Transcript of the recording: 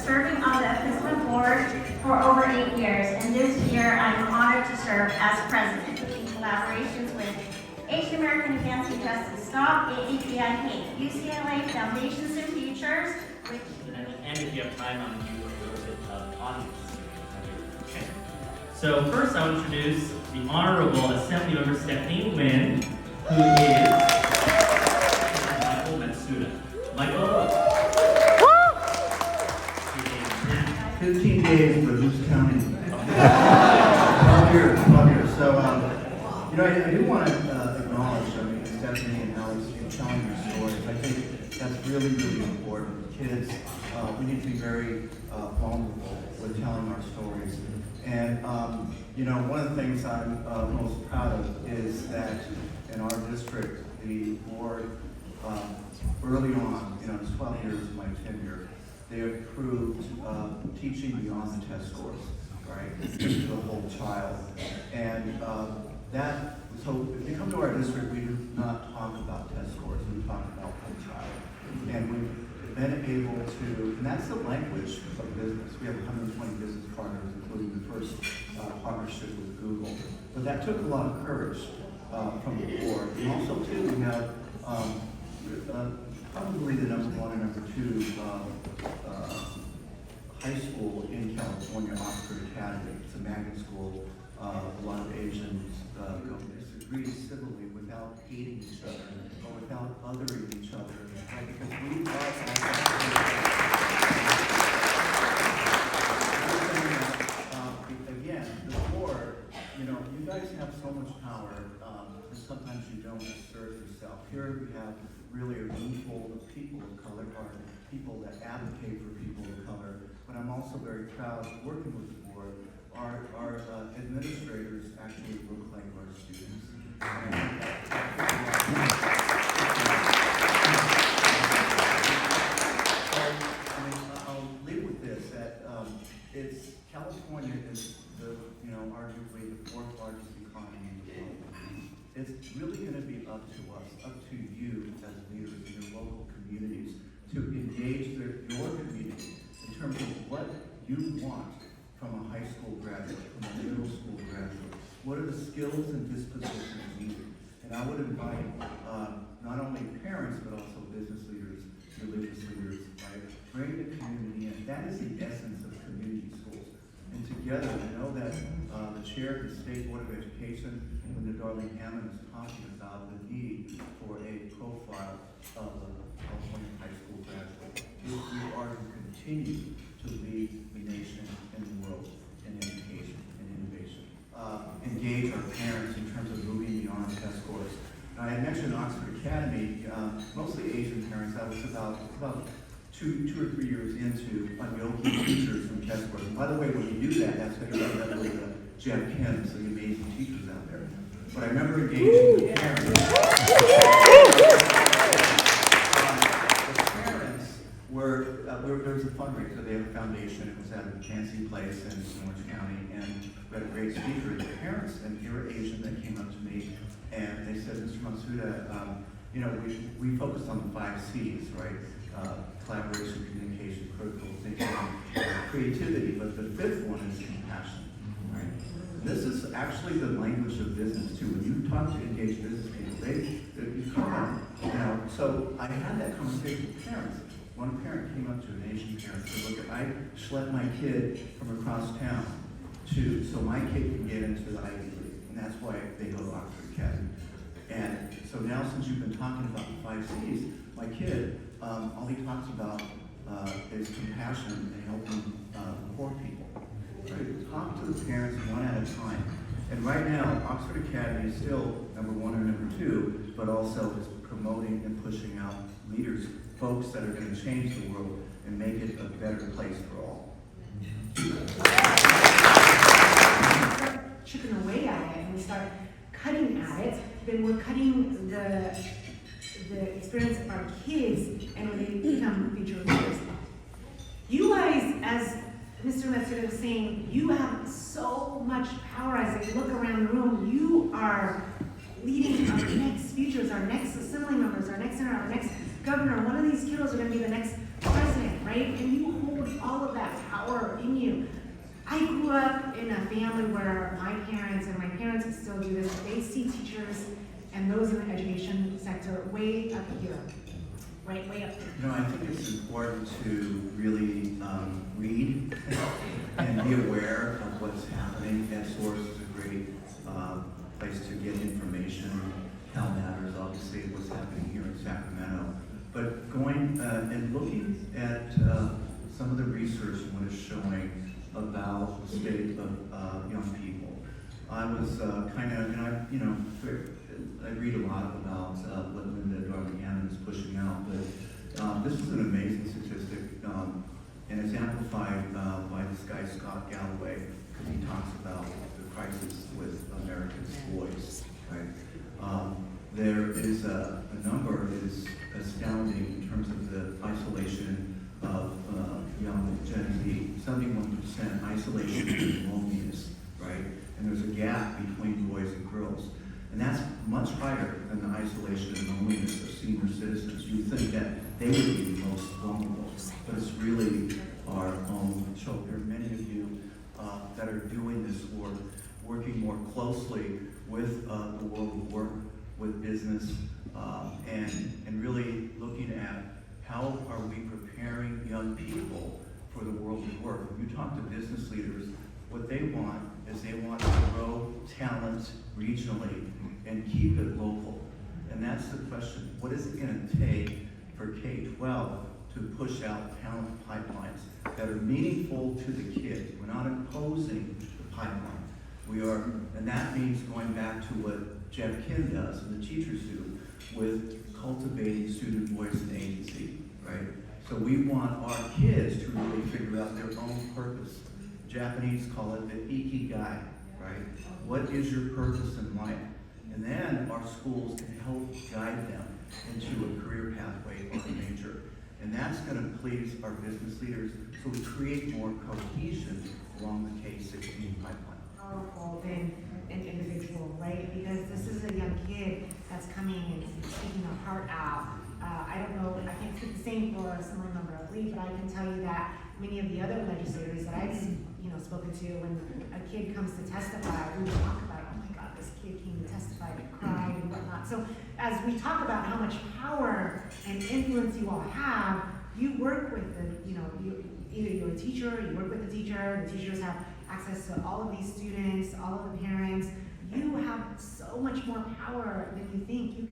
serving on the APISBMA board for over 8 years, and this year I'm honored to serve as president in collaborations with Asian American Advancing Justice Stop, AAPI, UCLA Foundations and Futures, which... And if you have time, I'm going to do a little bit of audience. Okay. So first I'll introduce the Honorable Assembly Member Stephanie Nguyen, who is Michael Matsuda. Michael? 15 days, but who's counting? 12 years, 12 years. So, I do want to acknowledge, Stephanie and Alex telling your stories. I think that's really, really important. Kids, we need to be very vulnerable with telling our stories. And, one of the things I'm most proud of is that in our district, the board, early on, it's 12 years of my tenure, they approved teaching beyond the test scores, right, to the whole child. And so if you come to our district, we do not talk about test scores, we talk about whole child. And we've been able to, and that's the language of business. We have 120 business partners, including the first partnership with Google. But that took a lot of courage from the board. And also, too, we have probably the number one and number two high school in California, Oxford Academy. It's a magnet school. A lot of Asians disagree civilly without hating each other or without othering each other. Right? Because we again, the board, you guys have so much power, and sometimes you don't assert yourself. Here we have really a room full of people of color, or people that advocate for people of color. But I'm also very proud of working with the board. Our administrators actually look like our students. I'll leave with this, that it's California is arguably the fourth largest economy in the world. It's really going to be up to us, up to you as leaders in your local communities to engage your community in terms of what you want from a high school graduate, from a middle school graduate. What are the skills and dispositions needed? And I would invite not only parents, but also business leaders, religious leaders, right? Bring the community in. That is the essence of community schools. And together, I know that the chair of the State Board of Education, Linda Darling Hammond, is talking about the need for a profile of a California high school graduate. If we are to continue to lead the nation and the world in education and innovation. Engage our parents in terms of moving beyond test scores. I had mentioned Oxford Academy, mostly Asian parents. I was about two or 3 years into Yogi teachers from test scores. And by the way, when you do that, that's how you end up with Jeff Kim, so the amazing teachers out there. But I remember engaging with parents. There was a fundraiser. They had a foundation. It was at a fancy place in Orange County, and we had a great speaker. The parents, and they were Asian, that came up to me, and they said, Mr. Matsuda, we focused on the 5 C's, right? Collaboration, communication, critical thinking, creativity, but the 5th one is compassion, right? This is actually the language of business too. When you talk to engaged business people, you come on, so I had that conversation with parents. One parent came up to an Asian parent and said, look, I schlepped my kid from across town so my kid can get into the Ivy League, and that's why they go to Oxford Academy. And so now, since you've been talking about the 5 C's, my kid, all he talks about is compassion and helping poor people. Right? Talk to the parents one at a time. And right now, Oxford Academy is still number 1 or number 2, but also is promoting and pushing out leaders, folks that are going to change the world and make it a better place for all. Start chipping away at it and we start cutting at it, then we're cutting the experience of our kids and when they become future leaders. You guys, as Mr. Matsuda was saying, you have so much power as I look around the room. You are leading our next futures, our next assembly members, our next senator, our next governor. One of these kiddos are going to be the next president, right? And you hold put all of that power in you. I grew up in a family where my parents and my parents still do this. They see teachers and those in the education sector way up here, right, way up here. You know, I think it's important to really read and be aware of what's happening. NetSource is a great place to get information. Cal Matters, obviously, what's happening here in Sacramento. But going and looking at some of the research and what it's showing about the state of young people. I was kind of, and I read a lot about what Linda Darby-Hammond is pushing out, but this is an amazing statistic, and it's amplified by this guy, Scott Galloway, because he talks about the crisis with American boys, right? There is a number that is astounding in terms of the isolation of young Gen Z, 71% isolation and loneliness, right? And there's a gap between boys and girls. And that's much higher than the isolation and loneliness of senior citizens. You would think that they would be the most vulnerable, but it's really our own children. There are many of you that are doing this work, working more closely with the world of work, with business, and really looking at how are we preparing young people for the world of work. When you talk to business leaders, what they want is they want to grow talent regionally and keep it local. And that's the question. What is it going to take for K-12 to push out talent pipelines that are meaningful to the kids? We're not imposing the pipeline. We are, and that means going back to what Jeff Kim does and the teachers do with cultivating student voice and agency, right? So we want our kids to really figure out their own purpose. Japanese call it the ikigai, right? What is your purpose in life? And then our schools can help guide them into a career pathway or a major. And that's going to please our business leaders, so we create more cohesion along the K-16 pipeline. Powerful than an individual, right? Because this is a young kid that's coming and speaking their heart out. I don't know, I can't speak the same for a similar number of leads, but I can tell you that many of the other legislators that I've spoken to, when a kid comes to testify, we talk about, oh my God, this kid came to testify, they cried and whatnot. So as we talk about how much power and influence you all have, you work with either you're a teacher, you work with the teachers have access to all of these students, all of the parents. You have so much more power than you think.